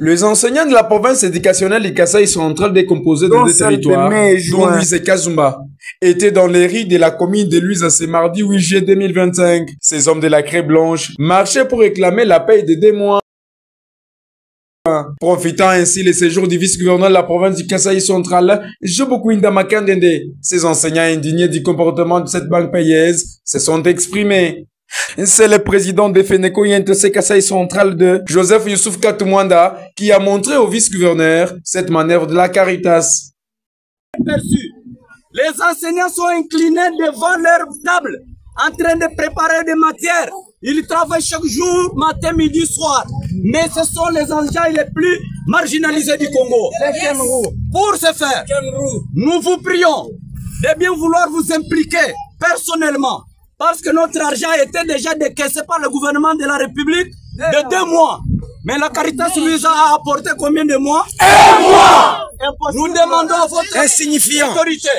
Les enseignants de la province éducationnelle du Kasaï central décomposés de deux territoires, dont Louise et Kazumba, étaient dans les rues de la commune de Louise ce mardi 8 juillet 2025. Ces hommes de la Craie Blanche marchaient pour réclamer la paye de 2 mois. Profitant ainsi les séjours du vice-gouverneur de la province du Kasaï central, Jobokuinda Makandende, ces enseignants indignés du comportement de cette banque payeuse se sont exprimés. C'est le président de Feneco INTC Kasaï central de Joseph Youssouf Katumwanda qui a montré au vice-gouverneur cette manœuvre de la Caritas. Les enseignants sont inclinés devant leur table en train de préparer des matières. Ils travaillent chaque jour, matin, midi, soir. Mais ce sont les enseignants les plus marginalisés du Congo. Pour ce faire, nous vous prions de bien vouloir vous impliquer personnellement. Parce que notre argent était déjà décaissé par le gouvernement de la République de 2 mois. Mais la Caritas nous a apporté combien de mois? 1 mois. Nous demandons à votre autorité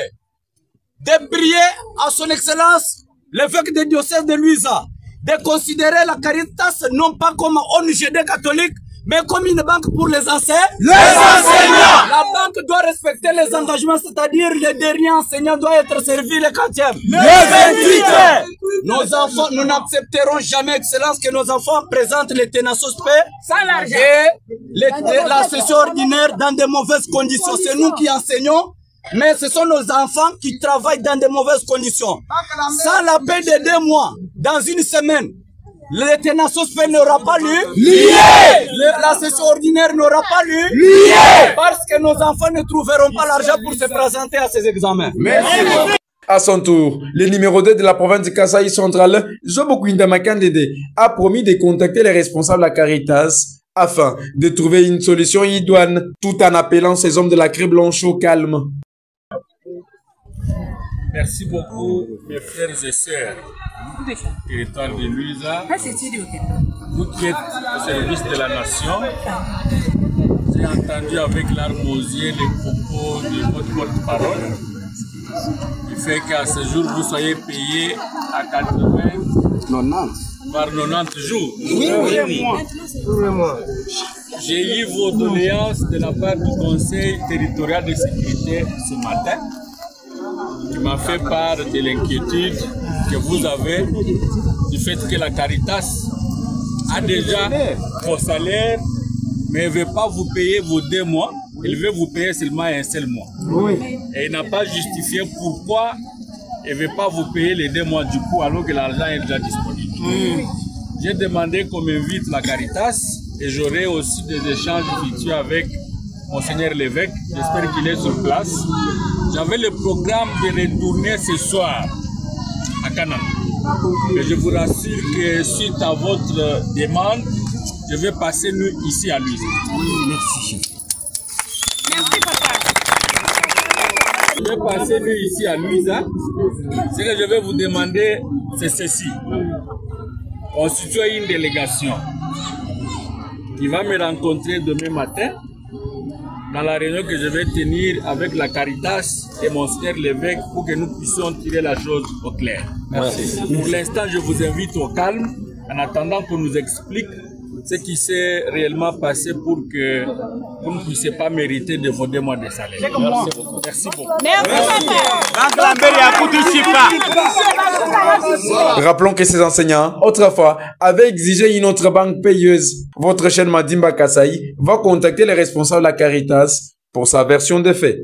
de prier à son excellence l'évêque de diocèse de Luisa, de considérer la Caritas non pas comme ONG catholique, mais comme une banque pour les enseignants. La banque doit respecter les engagements, c'est-à-dire le dernier enseignant doit être servi le 4e. Nos enfants, nous n'accepterons jamais, Excellence, que nos enfants présentent les ténasos et la session ordinaire dans de mauvaises conditions. C'est nous qui enseignons, mais ce sont nos enfants qui travaillent dans de mauvaises conditions. Sans la paix de 2 mois, dans une semaine, le ténasos n'aura pas lieu. La session ordinaire n'aura pas lieu. Parce que nos enfants ne trouveront pas l'argent pour se présenter à ces examens. Merci. À son tour, le numéro 2 de la province de Kasaï central, Jobokuinda Makandede, a promis de contacter les responsables de la Caritas afin de trouver une solution idoine, tout en appelant ces hommes de la Craie Blanche au calme. Merci beaucoup, mes frères et sœurs, territoire de Luisa. Vous qui êtes au service de la nation, j'ai entendu avec l'armosier les propos de votre porte-parole. Il fait qu'à ce jour, vous soyez payé à 80 par 90 jours. J'ai eu vos doléances de la part du Conseil territorial de sécurité ce matin, qui m'a fait part de l'inquiétude que vous avez du fait que la Caritas a déjà vos salaires, mais elle ne veut pas vous payer vos 2 mois, elle veut vous payer seulement un seul mois. Et il n'a pas justifié pourquoi elle ne veut pas vous payer les 2 mois du coup alors que l'argent est déjà disponible. J'ai demandé qu'on m'invite la Caritas et j'aurai aussi des échanges futurs avec Monseigneur l'évêque, j'espère qu'il est sur place. J'avais le programme de retourner ce soir à Canaan. Et je vous rassure que suite à votre demande, je vais passer nous ici à Luisa. Merci. Merci papa. Je vais passer nous ici à Luisa. Ce que je vais vous demander, c'est ceci. Constituer une délégation qui va me rencontrer demain matin dans la réunion que je vais tenir avec la Caritas et Monseigneur l'évêque pour que nous puissions tirer la chose au clair. Merci. Pour l'instant, je vous invite au calme en attendant qu'on nous explique ce qui s'est réellement passé pour que vous ne puissiez pas mériter de vos 2 mois de salaire. Merci beaucoup. Merci beaucoup. Rappelons que ces enseignants, autrefois, avaient exigé une autre banque payeuse. Votre chaîne Madimba Kasaï va contacter les responsables de la Caritas pour sa version des faits.